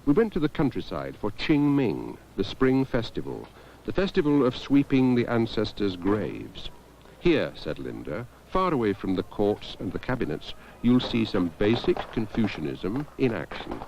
We went to the countryside for Qingming, the spring festival, the festival of sweeping the ancestors' graves. Here, said Linda, far away from the courts and the cabinets, you'll see some basic Confucianism in action.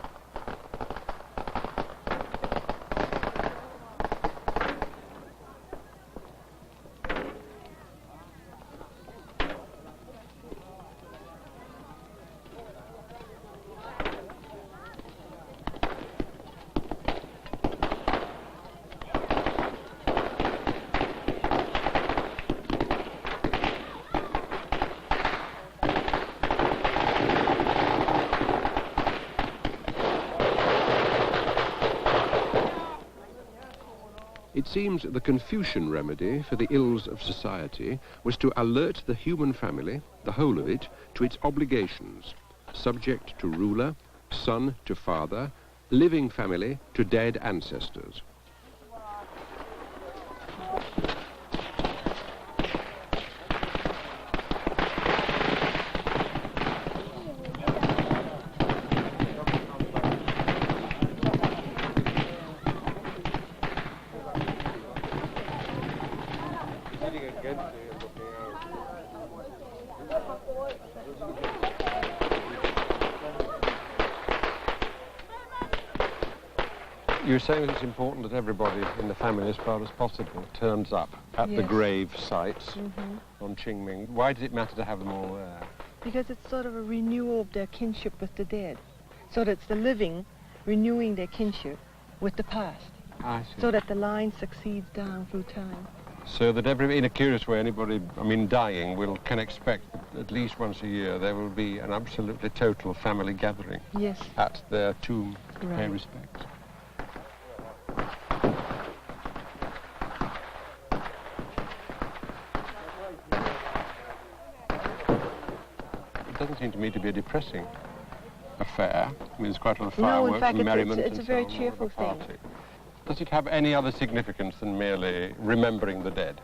It seems the Confucian remedy for the ills of society was to alert the human family, the whole of it, to its obligations, subject to ruler, son to father, living family to dead ancestors. You're saying that it's important that everybody in the family, as far as possible, turns up at the grave sites on Qingming. Why does it matter to have them all there? Because it's sort of a renewal of their kinship with the dead. So that it's the living renewing their kinship with the past. I see. So that the line succeeds down through time. So that in a curious way, anybody, dying, can expect that at least once a year there will be an absolutely total family gathering. Yes. At their tomb to Right. pay respect. It doesn't seem to me to be a depressing affair. There's quite a lot of fireworks in fact, and merriment. it's a very cheerful thing. Does it have any other significance than merely remembering the dead?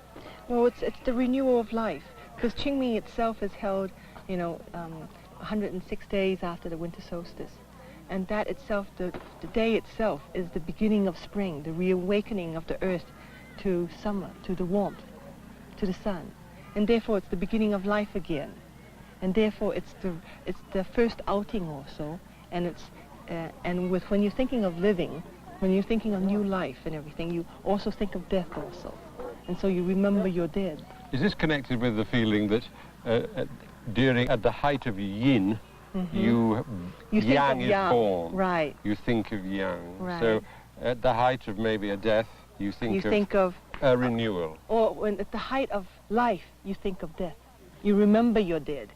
Well, it's the renewal of life, because Qingming itself is held, 106 days after the winter solstice. And that itself, the day itself, is the beginning of spring, the reawakening of the earth to summer, to the warmth, to the sun. And therefore it's the beginning of life again. And therefore it's the first outing also. And when you're thinking of living, when you're thinking of new life and everything, you also think of death also. And so you remember your dead. Is this connected with the feeling that at the height of yin, you yang is born. Right. You think of yang. Right. So at the height of maybe a death, you think of a renewal. Or when at the height of life, you think of death. You remember your dead.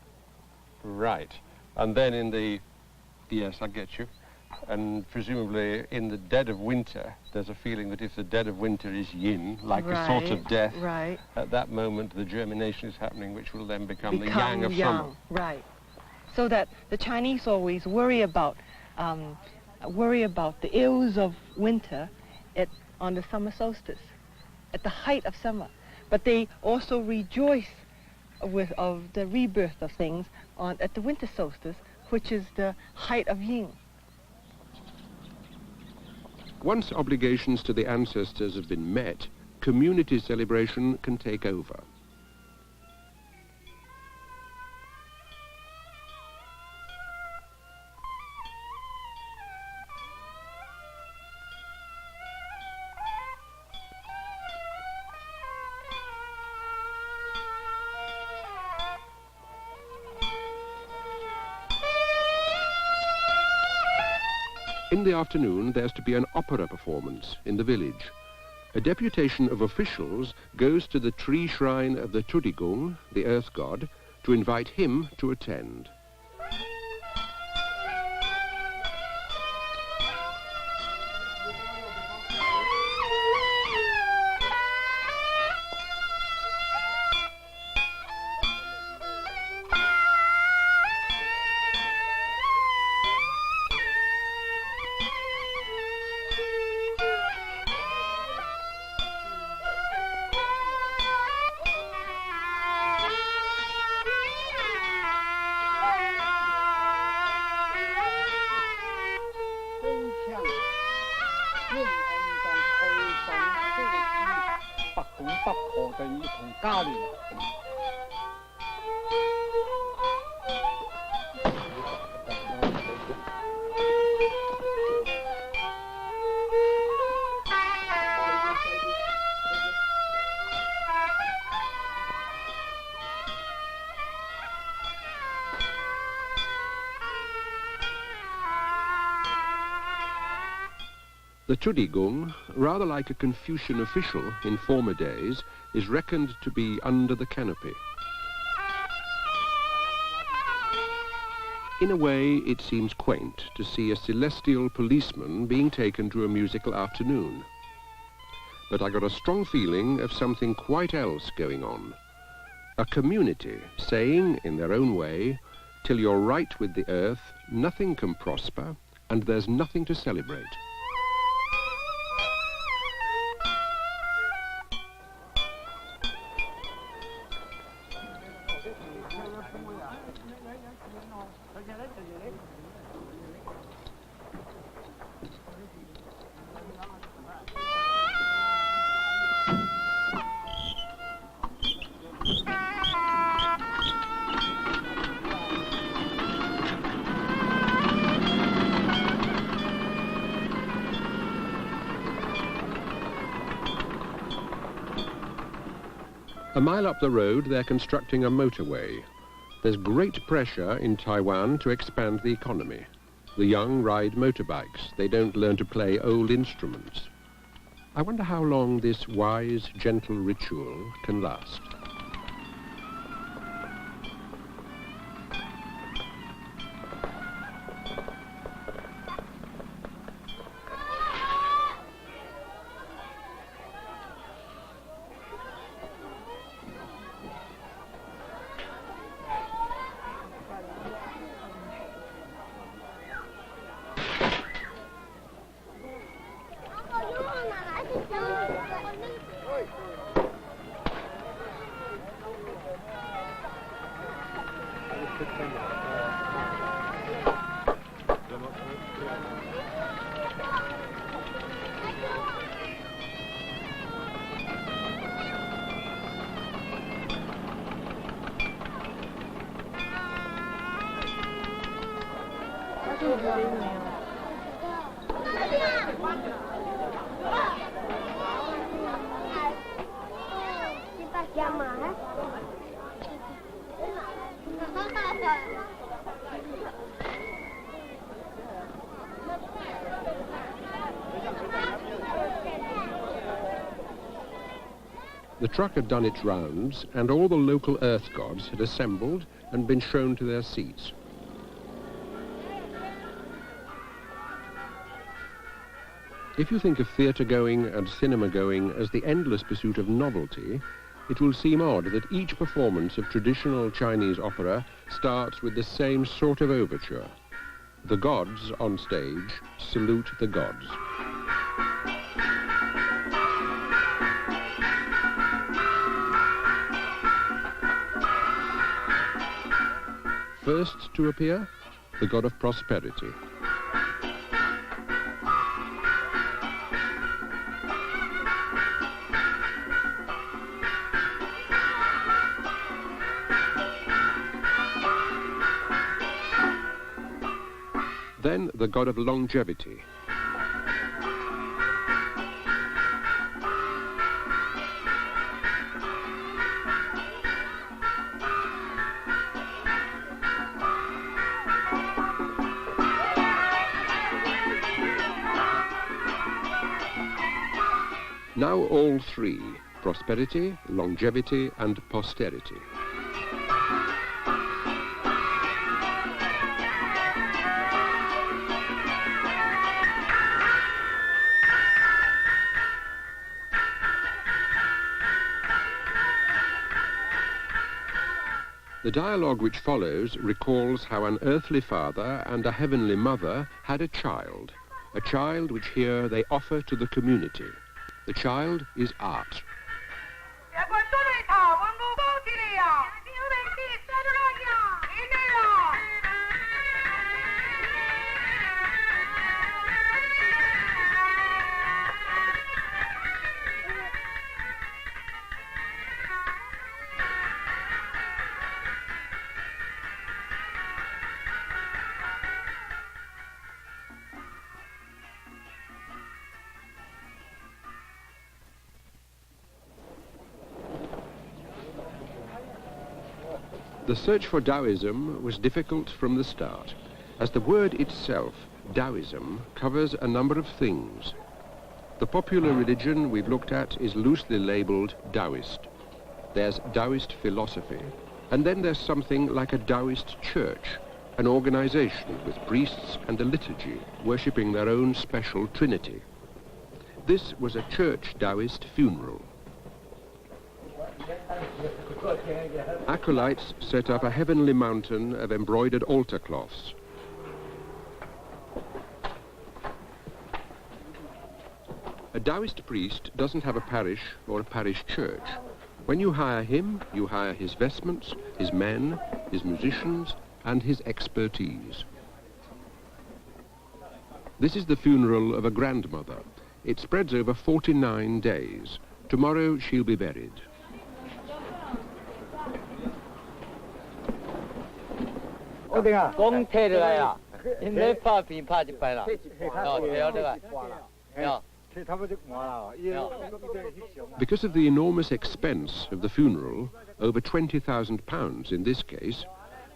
Right. And then yes, I get you. And presumably in the dead of winter, there's a feeling that if the dead of winter is yin, like a sort of death, at that moment the germination is happening, which will then become the yang of summer. Right. So that the Chinese always worry about the ills of winter on the summer solstice, at the height of summer. But they also rejoice of the rebirth of things at the winter solstice, which is the height of yin. Once obligations to the ancestors have been met, community celebration can take over. In the afternoon, there's to be an opera performance in the village. A deputation of officials goes to the tree shrine of the Tudigong, the earth god, to invite him to attend. 不可對兒童交聯。The Chudigum, rather like a Confucian official in former days, is reckoned to be under the canopy. In a way, it seems quaint to see a celestial policeman being taken to a musical afternoon. But I got a strong feeling of something quite else going on. A community saying, in their own way, till you're right with the earth, nothing can prosper, and there's nothing to celebrate. A mile up the road, they're constructing a motorway. There's great pressure in Taiwan to expand the economy. The young ride motorbikes. They don't learn to play old instruments. I wonder how long this wise, gentle ritual can last. The truck had done its rounds, and all the local earth gods had assembled and been shown to their seats. If you think of theatre-going and cinema-going as the endless pursuit of novelty, it will seem odd that each performance of traditional Chinese opera starts with the same sort of overture. The gods on stage salute the gods. First to appear, the god of prosperity. Then the god of longevity. Now all three, prosperity, longevity, and posterity. The dialogue which follows recalls how an earthly father and a heavenly mother had a child which here they offer to the community. The child is art. The search for Taoism was difficult from the start, as the word itself, Taoism, covers a number of things. The popular religion we've looked at is loosely labelled Taoist. There's Taoist philosophy, and then there's something like a Taoist church, an organisation with priests and a liturgy worshipping their own special trinity. This was a church Taoist funeral. Acolytes set up a heavenly mountain of embroidered altar cloths. A Taoist priest doesn't have a parish or a parish church. When you hire him, you hire his vestments, his men, his musicians, and his expertise. This is the funeral of a grandmother. It spreads over 49 days. Tomorrow she'll be buried. Because of the enormous expense of the funeral, over £20,000 in this case,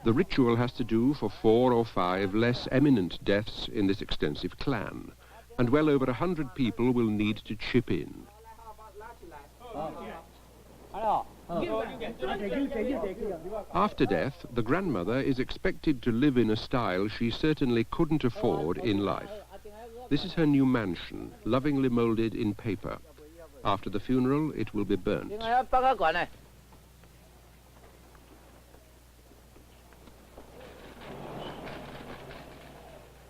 the ritual has to do for 4 or 5 less eminent deaths in this extensive clan, and well over 100 people will need to chip in. After death, the grandmother is expected to live in a style she certainly couldn't afford in life. This is her new mansion, lovingly moulded in paper. After the funeral, it will be burnt.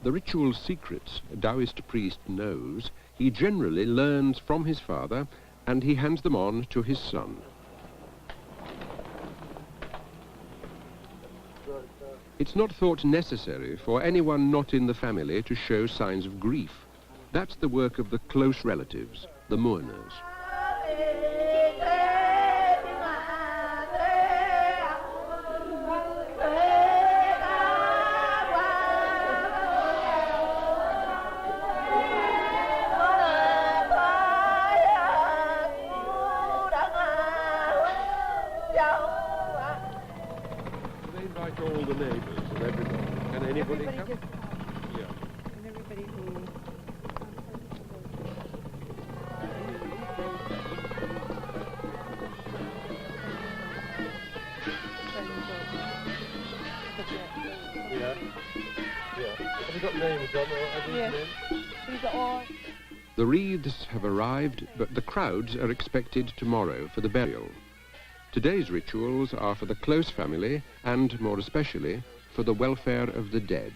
The ritual secrets a Taoist priest knows, he generally learns from his father, and he hands them on to his son. It's not thought necessary for anyone not in the family to show signs of grief. That's the work of the close relatives, the mourners. All the neighbours and everybody. Can anybody come? Yeah. And everybody who... Yeah. Have you got names on or Yes. These are all... The wreaths have arrived, but the crowds are expected tomorrow for the burial. Today's rituals are for the close family and, more especially, for the welfare of the dead.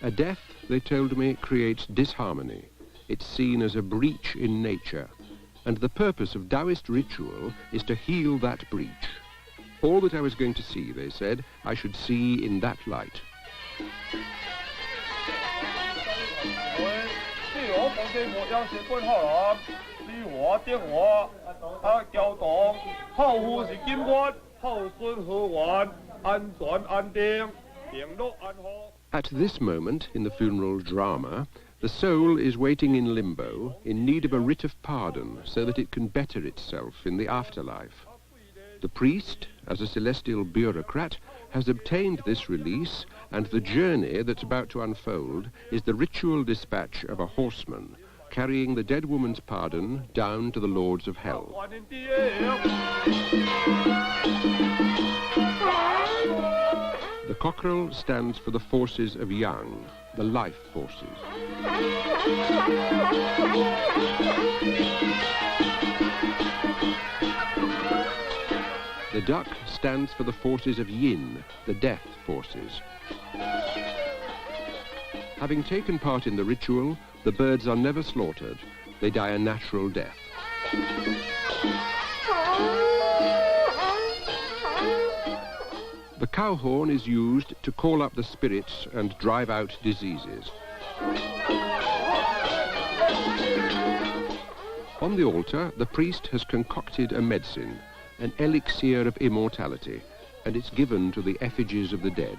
A death, they told me, creates disharmony. It's seen as a breach in nature, and the purpose of Taoist ritual is to heal that breach. All that I was going to see, they said, I should see in that light. At this moment in the funeral drama, the soul is waiting in limbo, in need of a writ of pardon, so that it can better itself in the afterlife. The priest, as a celestial bureaucrat, has obtained this release, and the journey that's about to unfold is the ritual dispatch of a horseman, carrying the dead woman's pardon down to the lords of hell. The cockerel stands for the forces of Yang, the life forces. The duck stands for the forces of Yin, the death forces. Having taken part in the ritual, the birds are never slaughtered. They die a natural death. The cow horn is used to call up the spirits and drive out diseases. On the altar, the priest has concocted a medicine, an elixir of immortality, and it's given to the effigies of the dead.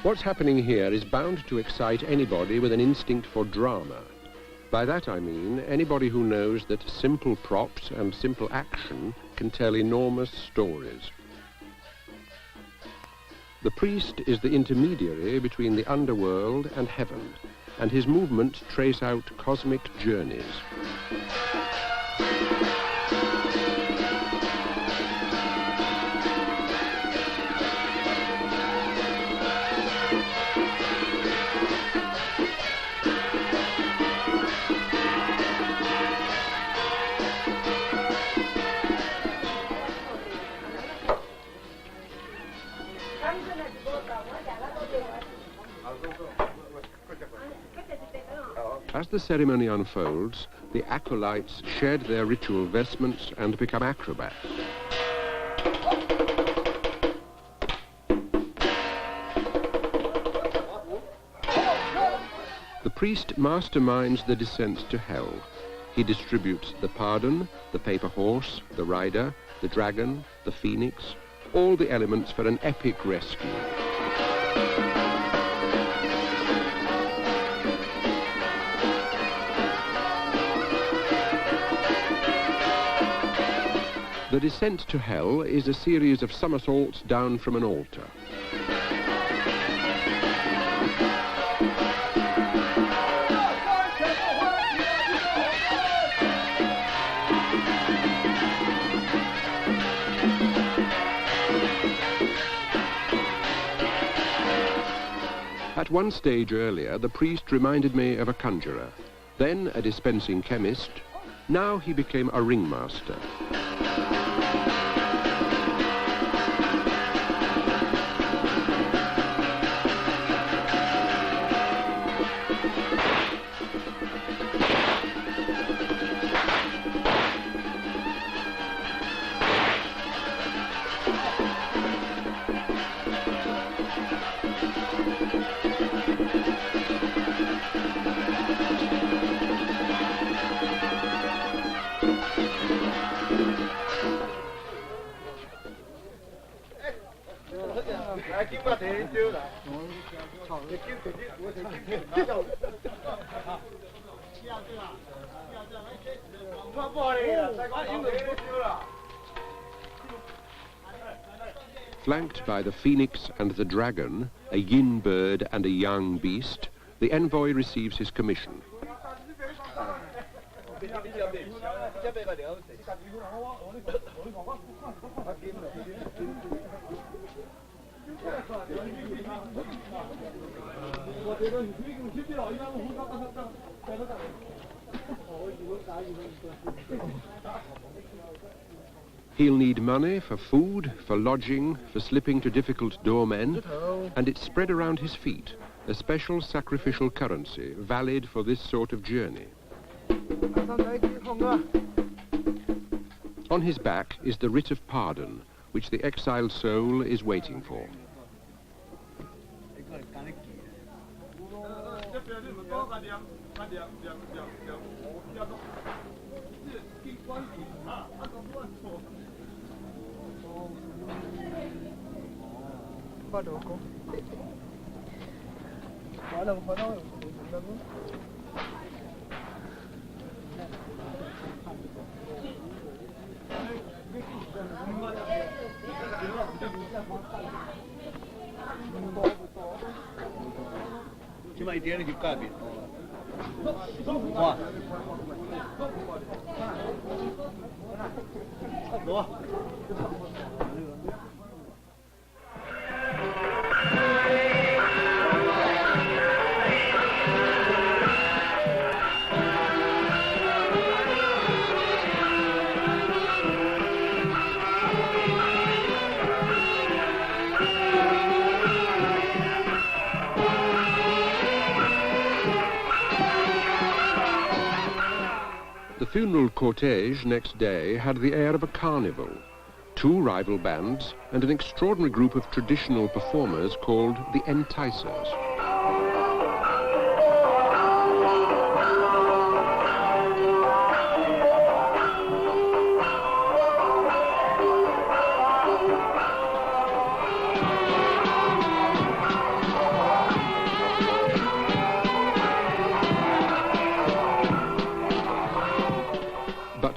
What's happening here is bound to excite anybody with an instinct for drama. By that I mean anybody who knows that simple props and simple action can tell enormous stories. The priest is the intermediary between the underworld and heaven, and his movements trace out cosmic journeys. As the ceremony unfolds, the acolytes shed their ritual vestments and become acrobats. The priest masterminds the descent to hell. He distributes the pardon, the paper horse, the rider, the dragon, the phoenix, all the elements for an epic rescue. The descent to hell is a series of somersaults down from an altar. At one stage earlier, the priest reminded me of a conjurer, then a dispensing chemist. Now he became a ringmaster. Flanked by the phoenix and the dragon, a yin bird and a yang beast, the envoy receives his commission. He'll need money for food, for lodging, for slipping to difficult doormen, and it's spread around his feet, a special sacrificial currency valid for this sort of journey. On his back is the writ of pardon, which the exiled soul is waiting for. The funeral cortege next day had the air of a carnival. Two rival bands and an extraordinary group of traditional performers called the Enticers.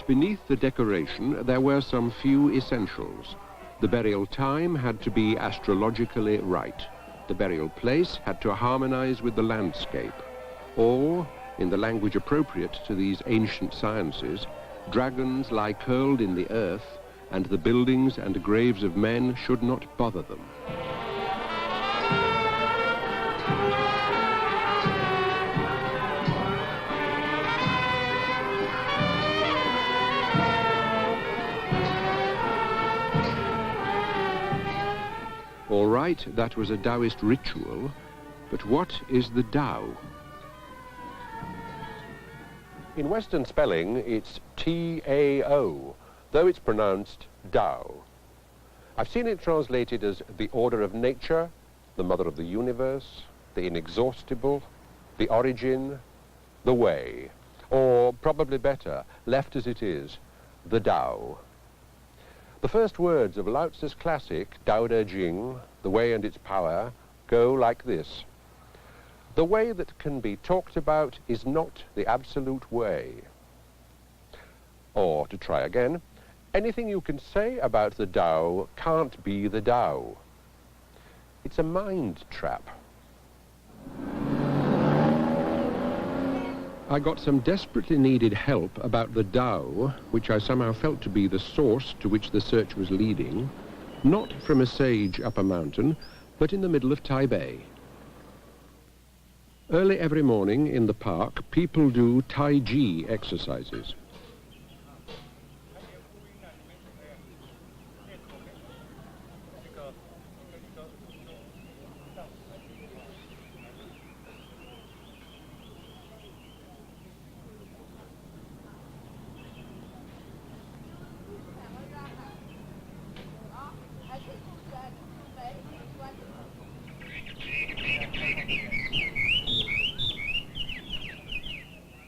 But beneath the decoration, there were some few essentials. The burial time had to be astrologically right. The burial place had to harmonize with the landscape. Or, in the language appropriate to these ancient sciences, dragons lie curled in the earth, and the buildings and graves of men should not bother them. All right, that was a Taoist ritual, but what is the Tao? In Western spelling, it's T-A-O, though it's pronounced Tao. I've seen it translated as the order of nature, the mother of the universe, the inexhaustible, the origin, the way, or probably better, left as it is, the Tao. The first words of Lao Tzu's classic, Tao Te Ching, The Way and Its Power, go like this. The way that can be talked about is not the absolute way. Or, to try again, anything you can say about the Tao can't be the Tao. It's a mind trap. I got some desperately needed help about the Tao, which I somehow felt to be the source to which the search was leading, not from a sage up a mountain, but in the middle of Taipei. Early every morning in the park, people do Tai Chi exercises.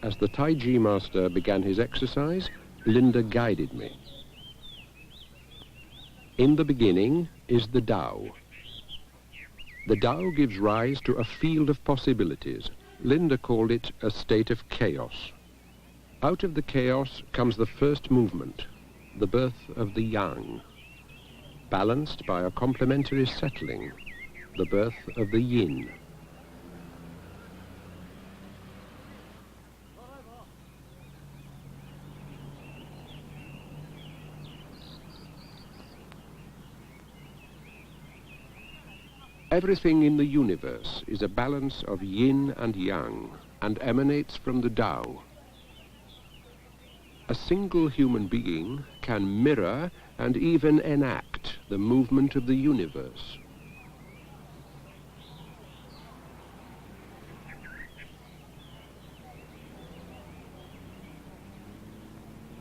As the Tai Chi master began his exercise, Linda guided me. In the beginning is the Tao. The Tao gives rise to a field of possibilities. Linda called it a state of chaos. Out of the chaos comes the first movement, the birth of the Yang, balanced by a complementary settling, the birth of the Yin. Everything in the universe is a balance of yin and yang and emanates from the Tao. A single human being can mirror and even enact the movement of the universe.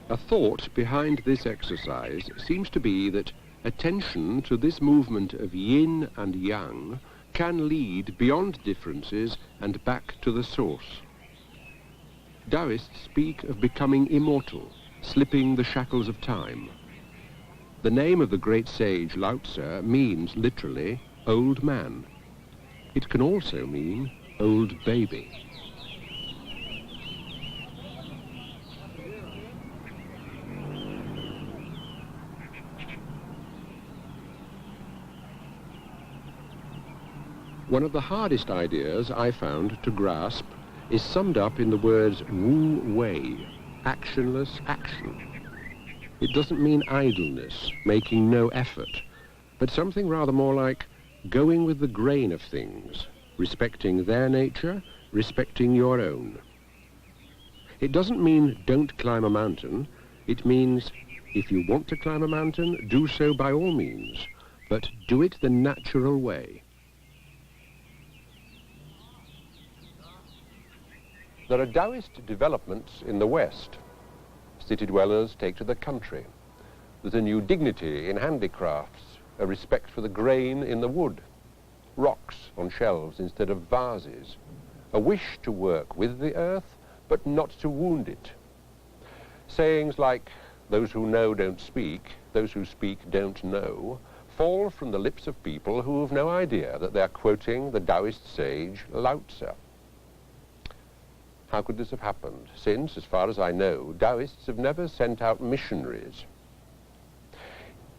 A thought behind this exercise seems to be that attention to this movement of yin and yang can lead beyond differences and back to the source. Taoists speak of becoming immortal, slipping the shackles of time. The name of the great sage Lao Tzu means literally old man. It can also mean old baby. One of the hardest ideas I found to grasp is summed up in the words Wu Wei, actionless action. It doesn't mean idleness, making no effort, but something rather more like going with the grain of things, respecting their nature, respecting your own. It doesn't mean don't climb a mountain. It means if you want to climb a mountain, do so by all means, but do it the natural way. There are Taoist developments in the West. City dwellers take to the country. There's a new dignity in handicrafts, a respect for the grain in the wood, rocks on shelves instead of vases, a wish to work with the earth, but not to wound it. Sayings like, those who know don't speak, those who speak don't know, fall from the lips of people who have no idea that they're quoting the Taoist sage Lao Tzu. How could this have happened, since, as far as I know, Taoists have never sent out missionaries?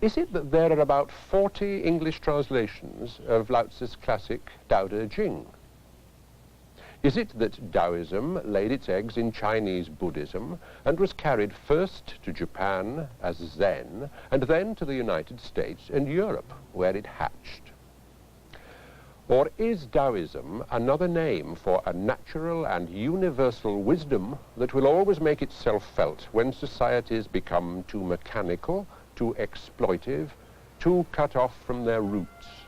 Is it that there are about 40 English translations of Lao Tzu's classic Tao Te Ching? Is it that Taoism laid its eggs in Chinese Buddhism and was carried first to Japan as Zen and then to the United States and Europe, where it hatched? Or is Taoism another name for a natural and universal wisdom that will always make itself felt when societies become too mechanical, too exploitive, too cut off from their roots?